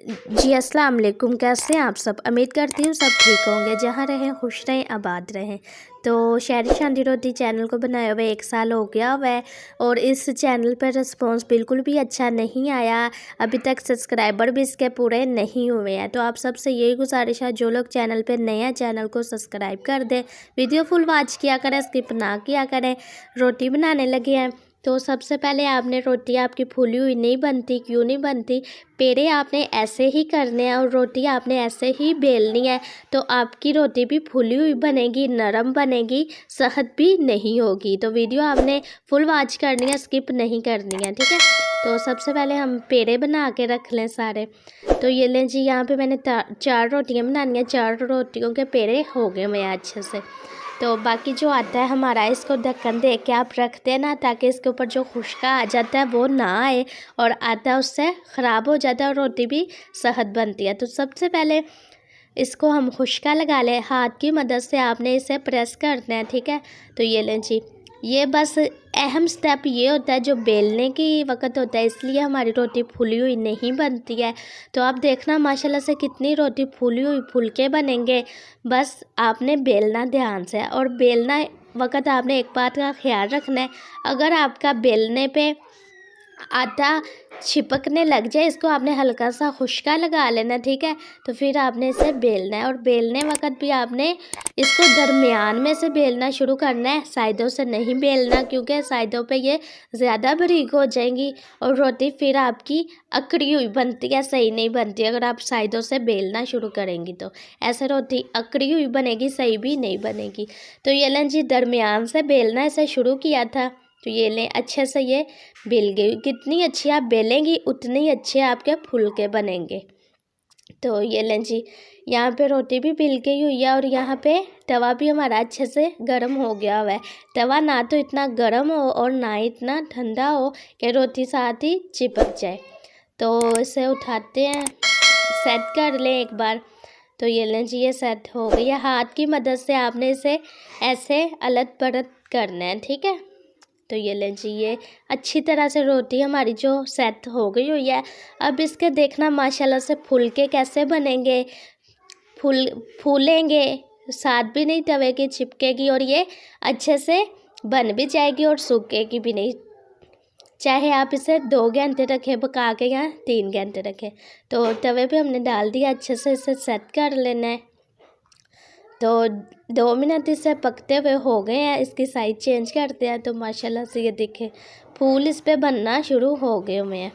जी अस्सलाम वालेकुम। कैसे हैं आप सब? उम्मीद करती हूँ सब ठीक होंगे। जहाँ रहें खुश रहें, आबाद रहें। तो शहरी शांति रोटी चैनल को बनाए हुए 1 साल हो गया हुआ है और इस चैनल पर रिस्पांस बिल्कुल भी अच्छा नहीं आया। अभी तक सब्सक्राइबर भी इसके पूरे नहीं हुए हैं। तो आप सबसे यही गुजारिश है, जो लोग चैनल पर नए हैं चैनल को सब्सक्राइब कर दें, वीडियो फुल वॉच किया करें, स्किप ना किया करें। रोटी बनाने लगे हैं तो सबसे पहले आपने रोटी आपकी फूली हुई नहीं बनती, क्यों नहीं बनती? पेड़े आपने ऐसे ही करने हैं और रोटी आपने ऐसे ही बेलनी है, तो आपकी रोटी भी फूली हुई बनेगी, नरम बनेगी, सहत भी नहीं होगी। तो वीडियो आपने फुल वॉच करनी है, स्किप नहीं करनी है, ठीक है। तो सबसे पहले हम पेड़े बना के रख लें सारे। तो ये लें जी, यहाँ पे मैंने 4 रोटियाँ बनानी है। 4 रोटियों के पेड़े हो गए मैं अच्छे से। तो बाकी जो आता है हमारा, इसको ढक्कन दे के आप रख देना, ताकि इसके ऊपर जो खुश्का आ जाता है वो ना आए, और आटा उससे ख़राब हो जाता है और रोटी भी सहत बनती है। तो सबसे पहले इसको हम खुश्का लगा लें, हाथ की मदद से आपने इसे प्रेस करना है, ठीक है। तो ये लें जी, ये बस अहम स्टेप ये होता है जो बेलने की वक्त होता है, इसलिए हमारी रोटी फूली हुई नहीं बनती है। तो आप देखना माशाल्लाह से कितनी रोटी फूली हुई फुलके बनेंगे। बस आपने बेलना ध्यान से, और बेलना वक्त आपने एक बात का ख्याल रखना है, अगर आपका बेलने पे आटा चिपकने लग जाए, इसको आपने हल्का सा खुश्का लगा लेना, ठीक है। तो फिर आपने इसे बेलना है, और बेलने वक्त भी आपने इसको दरमियान में से बेलना शुरू करना है, साइडों से नहीं बेलना, क्योंकि साइडों पे ये ज़्यादा बारीक हो जाएंगी और रोटी फिर आपकी अकड़ी हुई बनती है, सही नहीं बनती। अगर आप साइडों से बेलना शुरू करेंगी तो ऐसे रोटी अकड़ी हुई बनेगी, सही भी नहीं बनेगी। तो ये लें जी, दरमियान से बेलना इसे शुरू किया था। तो ये लें, अच्छे से ये बेल गई। कितनी अच्छी आप बेलेंगी उतनी अच्छे आपके फुलके बनेंगे। तो ये लें जी, यहाँ पे रोटी भी बेल गई हुई है, और यहाँ पे तवा भी हमारा अच्छे से गर्म हो गया हुआ है। तवा ना तो इतना गर्म हो और ना इतना ठंडा हो कि रोटी साथ ही चिपक जाए। तो इसे उठाते हैं, सेट कर लें एक बार। तो ये लें जी, ये सेट हो गई है। हाथ की मदद से आपने इसे ऐसे अलट पलट करना है, ठीक है। तो ये लें जी, ये अच्छी तरह से रोटी हमारी जो सेट हो गई हुई है। अब इसके देखना माशाल्लाह से फुलके कैसे बनेंगे, फूलेंगे, साथ भी नहीं तवे की चिपकेगी, और ये अच्छे से बन भी जाएगी और सूखेगी भी नहीं। चाहे आप इसे 2 घंटे रखें पका के या 3 घंटे रखें। तो तवे पे हमने डाल दिया, अच्छे से इसे सेट कर लेना है। तो 2 मिनट इसे पकते हुए हो गए हैं, इसकी साइज चेंज करते हैं। तो माशाल्लाह से ये देखें, फूल इस पे बनना शुरू हो गए हुए हैं।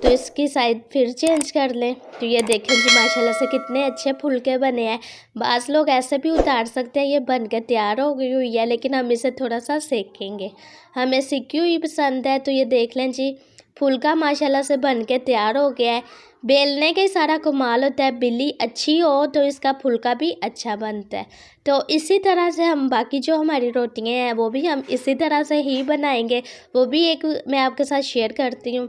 तो इसकी साइड फिर चेंज कर लें। तो ये देखें जी, माशाल्लाह से कितने अच्छे फुलके बने हैं। बाज़ लोग ऐसे भी उतार सकते हैं, ये बन के तैयार हो गई हुई है, लेकिन हम इसे थोड़ा सा सेकेंगे, हमें सिकी हुई पसंद है। तो ये देख लें जी, फुलका माशाल्लाह से बन के तैयार हो गया है। बेलने का ही सारा कमाल होता है, बिल्ली अच्छी हो तो इसका फुलका भी अच्छा बनता है। तो इसी तरह से हम बाकी जो हमारी रोटियां हैं वो भी हम इसी तरह से ही बनाएंगे, वो भी एक मैं आपके साथ शेयर करती हूँ।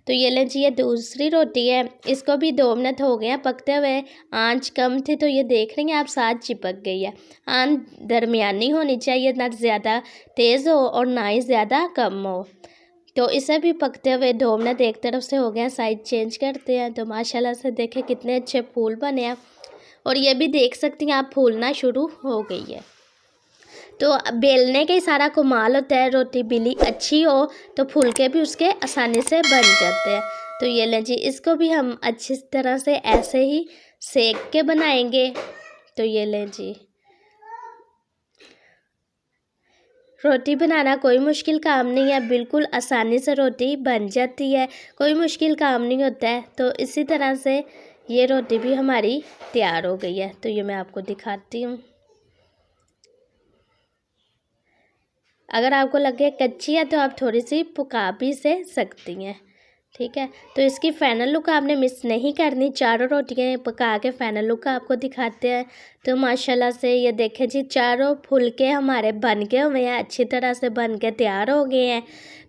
तो ये लें जी, ये दूसरी रोटी है, इसको भी 2 मिनट हो गए हैं पकते हुए। आंच कम थी, तो ये देख रही हैं आप, साथ चिपक गई है। आंच दरमियानी होनी चाहिए, ना ज़्यादा तेज़ हो और ना ही ज़्यादा कम हो। तो इसे भी पकते हुए 2 मिनट एक तरफ से हो गए हैं, साइड चेंज करते हैं। तो माशाल्लाह से देखें कितने अच्छे फूल बने हैं, और ये भी देख सकती हैं आप, फूलना शुरू हो गई है। तो बेलने का ही सारा कमाल होता है, रोटी बेली अच्छी हो तो फुलके भी उसके आसानी से बन जाते हैं। तो ये लें जी, इसको भी हम अच्छी तरह से ऐसे ही सेक के बनाएंगे। तो ये लें जी, रोटी बनाना कोई मुश्किल काम नहीं है, बिल्कुल आसानी से रोटी बन जाती है, कोई मुश्किल काम नहीं होता है। तो इसी तरह से ये रोटी भी हमारी तैयार हो गई है। तो ये मैं आपको दिखाती हूँ। अगर आपको लगे कच्ची है तो आप थोड़ी सी पका भी से सकती हैं, ठीक है। तो इसकी फाइनल लुक आपने मिस नहीं करनी, चारों रोटियां पका के फाइनल लुक आपको दिखाते हैं। तो माशाल्लाह से ये देखें जी, चारों फुलके हमारे बन गए हुए हैं, अच्छी तरह से बन के तैयार हो गए हैं।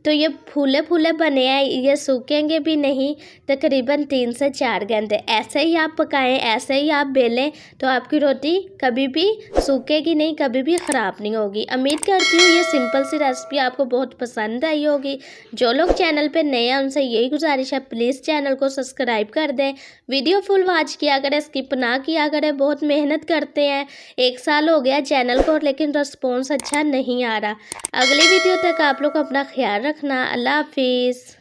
तो ये फूले फूले बने हैं, ये सूखेंगे भी नहीं। तकरीबन 3 से 4 घंटे ऐसे ही आप पकाएं, ऐसे ही आप बेलें, तो आपकी रोटी कभी भी सूखेगी नहीं, कभी भी ख़राब नहीं होगी। उम्मीद करती हूँ ये सिंपल सी रेसिपी आपको बहुत पसंद आई होगी। जो लोग चैनल पे नए हैं उनसे यही गुजारिश है, प्लीज़ चैनल को सब्सक्राइब कर दें, वीडियो फुल वॉच किया करें, स्किप ना किया करें। बहुत मेहनत करते हैं, 1 साल हो गया चैनल को, लेकिन रिस्पॉन्स अच्छा नहीं आ रहा। अगली वीडियो तक आप लोग अपना ख्याल रखना। अल्लाह हाफिज़।